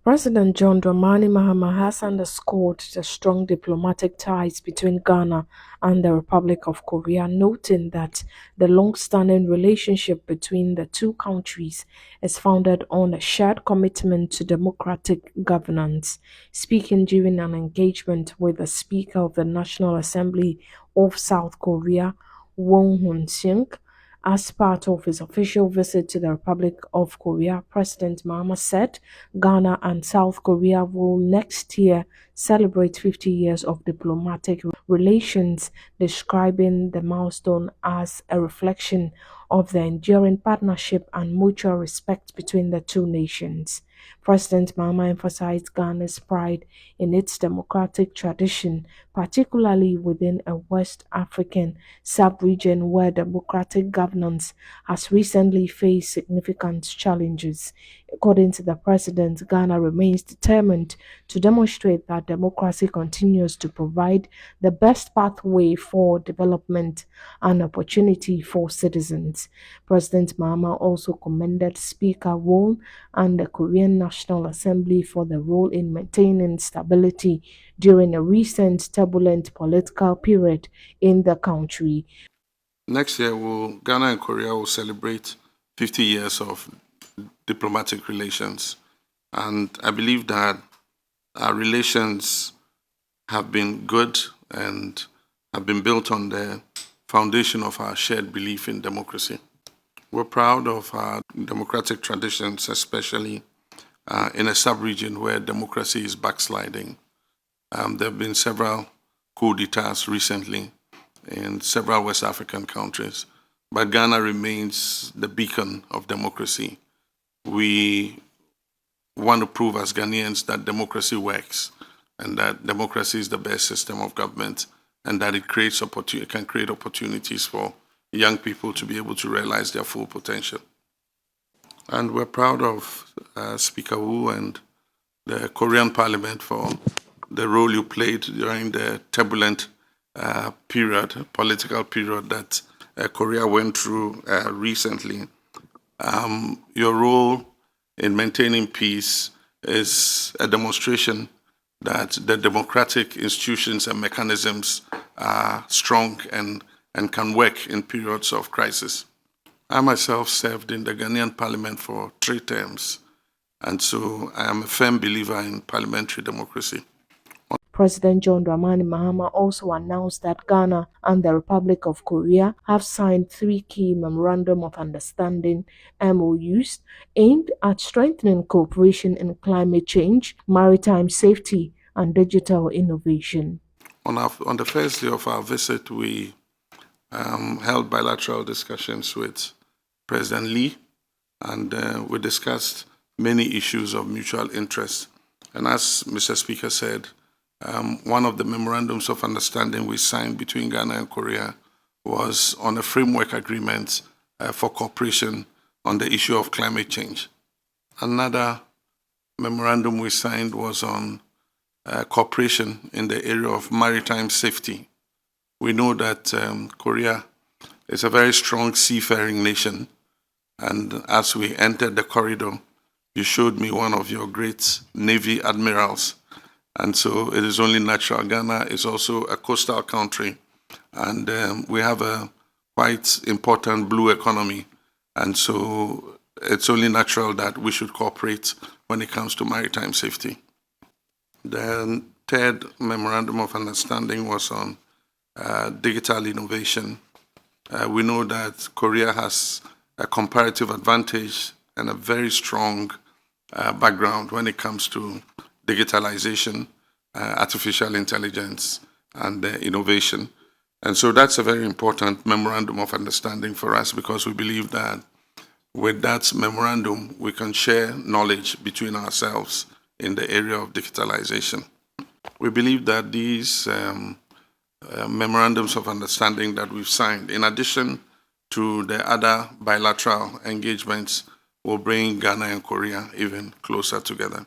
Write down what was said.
President John Dramani Mahama has underscored the strong diplomatic ties between Ghana and the Republic of Korea, noting that the long-standing relationship between the two countries is founded on a shared commitment to democratic governance. Speaking during an engagement with the Speaker of the National Assembly of South Korea, Won Hun-sing, as part of his official visit to the Republic of Korea, President Mahama said Ghana and South Korea will next year celebrate 50 years of diplomatic relations, describing the milestone as a reflection of the enduring partnership and mutual respect between the two nations. President Mahama emphasized Ghana's pride in its democratic tradition, particularly within a West African sub-region where democratic governance has recently faced significant challenges. According to the president, Ghana remains determined to demonstrate that democracy continues to provide the best pathway for development and opportunity for citizens. President Mahama also commended Speaker Won and the Korean National Assembly for the role in maintaining stability during a recent turbulent political period in the country. Next year, Ghana and Korea will celebrate 50 years of diplomatic relations. And I believe that our relations have been good and have been built on the foundation of our shared belief in democracy. We're proud of our democratic traditions, especially in a sub-region where democracy is backsliding. There have been several coups d'etats recently in several West African countries, but Ghana remains the beacon of democracy. We want to prove as Ghanaians that democracy works and that democracy is the best system of government and that it can create opportunities for young people to be able to realize their full potential. And we're proud of Speaker Woo and the Korean Parliament for the role you played during the turbulent political period that Korea went through recently. Your role in maintaining peace is a demonstration that the democratic institutions and mechanisms are strong and can work in periods of crisis. I myself served in the Ghanaian Parliament for 3 terms, and so I am a firm believer in parliamentary democracy. President John Dramani Mahama also announced that Ghana and the Republic of Korea have signed 3 key Memorandum of Understanding (MOUs) aimed at strengthening cooperation in climate change, maritime safety, and digital innovation. On the first day of our visit, we held bilateral discussions with President Lee, and we discussed many issues of mutual interest. And as Mr. Speaker said, one of the memorandums of understanding we signed between Ghana and Korea was on a framework agreement for cooperation on the issue of climate change. Another memorandum we signed was on cooperation in the area of maritime safety. We know that Korea is a very strong seafaring nation, and as we entered the corridor, you showed me one of your great Navy admirals. And so it is only natural. Ghana is also a coastal country, and we have a quite important blue economy. And so it's only natural that we should cooperate when it comes to maritime safety. The third memorandum of understanding was on digital innovation. We know that Korea has a comparative advantage and a very strong background when it comes to digitalization, artificial intelligence, and innovation. And so that's a very important memorandum of understanding for us, because we believe that with that memorandum, we can share knowledge between ourselves in the area of digitalization. We believe that these memorandums of understanding that we've signed, in addition to the other bilateral engagements, will bring Ghana and Korea even closer together.